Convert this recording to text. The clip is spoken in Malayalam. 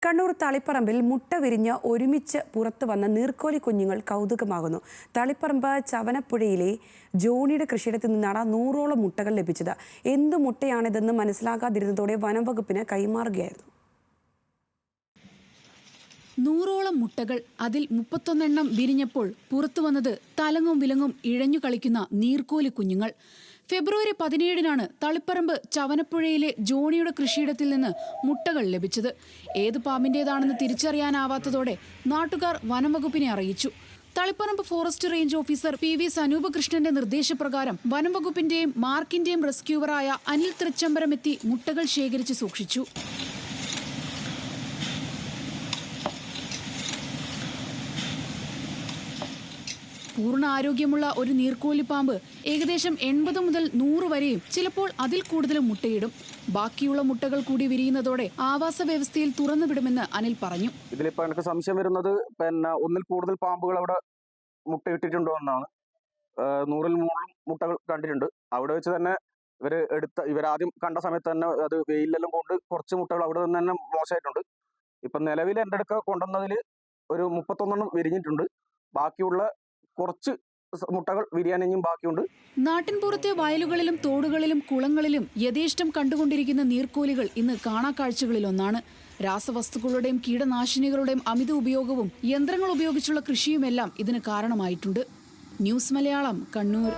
കണ്ണൂർ തളിപ്പറമ്പിൽ മുട്ട വിരിഞ്ഞ് ഒരുമിച്ച് പുറത്തു വന്ന നീർക്കോലി കുഞ്ഞുങ്ങൾ കൗതുകമാകുന്നു. തളിപ്പറമ്പ് ചവനപ്പുഴയിലെ ജോണിയുടെ കൃഷിയിടത്തിൽ നിന്നാണ് 100ഓളം മുട്ടകൾ ലഭിച്ചത്. എന്തു മുട്ടയാണിതെന്ന് മനസ്സിലാകാതിരുന്നതോടെ വനം വകുപ്പിന് കൈമാറുകയായിരുന്നു. 100ഓളം മുട്ടകൾ, അതിൽ 31 എണ്ണം വിരിഞ്ഞപ്പോൾ പുറത്തു വന്നത് തലങ്ങും വിലങ്ങും ഇഴഞ്ഞു കളിക്കുന്ന നീർക്കോലി കുഞ്ഞുങ്ങൾ. ഫെബ്രുവരി 17-നാണ് തളിപ്പറമ്പ് ചവനപ്പുഴയിലെ ജോണിയുടെ കൃഷിയിടത്തിൽ നിന്ന് മുട്ടകൾ ലഭിച്ചത്. ഏത് പാമ്പിന്റേതാണെന്ന് തിരിച്ചറിയാനാവാത്തതോടെ നാട്ടുകാർ വനംവകുപ്പിനെ അറിയിച്ചു. Taliparamba forest range officer PV സനൂപകൃഷ്ണന്റെ നിർദ്ദേശപ്രകാരം വനംവകുപ്പിന്റെയും മാർക്കിന്റെയും റെസ്ക്യൂവറായ അനിൽ തൃച്ചംബരം എത്തി മുട്ടകൾ ശേഖരിച്ച് സൂക്ഷിച്ചു. പൂർണ്ണ ആരോഗ്യമുള്ള ഒരു നീർക്കോലിപ്പാമ്പ് ഏകദേശം 80 മുതൽ 100 വരെയും ചിലപ്പോൾ അതിൽ കൂടുതലും മുട്ടയിടും. ബാക്കിയുള്ള മുട്ടകൾ കൂടി വിരിയുന്നതോടെ ആവാസ വ്യവസ്ഥയിൽ തുറന്നുവിടുമെന്ന് അനിൽ പറഞ്ഞു. ഇതിലിപ്പോ എനിക്ക് സംശയം വരുന്നത് ഒന്നിൽ കൂടുതൽ പാമ്പുകൾ അവിടെ മുട്ടയിട്ടിട്ടുണ്ടോ എന്നാണ്. 100-ൽ മുകളിലും മുട്ടകൾ കണ്ടിട്ടുണ്ട്. അവിടെ വെച്ച് തന്നെ ഇവരാദ്യം കണ്ട സമയത്ത് തന്നെ അത് വെയിലെല്ലാം കൊണ്ട് കുറച്ച് മുട്ടകൾ അവിടെ നിന്ന് തന്നെ മോശമായിട്ടുണ്ട്. ഇപ്പൊ നിലവിൽ എൻ്റെ അടുക്ക കൊണ്ടുവന്നതിൽ ഒരു 31 വിരിഞ്ഞിട്ടുണ്ട്. ബാക്കിയുള്ള കുറച്ച് മുട്ടകൾ വിരിയാനും ബാക്കിയുണ്ട്. നാട്ടിൻപുറത്തെ വയലുകളിലും തോടുകളിലും കുളങ്ങളിലും യഥേഷ്ടം കണ്ടുകൊണ്ടിരിക്കുന്ന നീർക്കോലികൾ ഇന്ന് കാണാക്കാഴ്ചകളിലൊന്നാണ്. രാസവസ്തുക്കളുടെയും കീടനാശിനികളുടെയും അമിത ഉപയോഗവും യന്ത്രങ്ങൾ ഉപയോഗിച്ചുള്ള കൃഷിയുമെല്ലാം ഇതിന് കാരണമായിട്ടുണ്ട്. ന്യൂസ് മലയാളം, കണ്ണൂർ.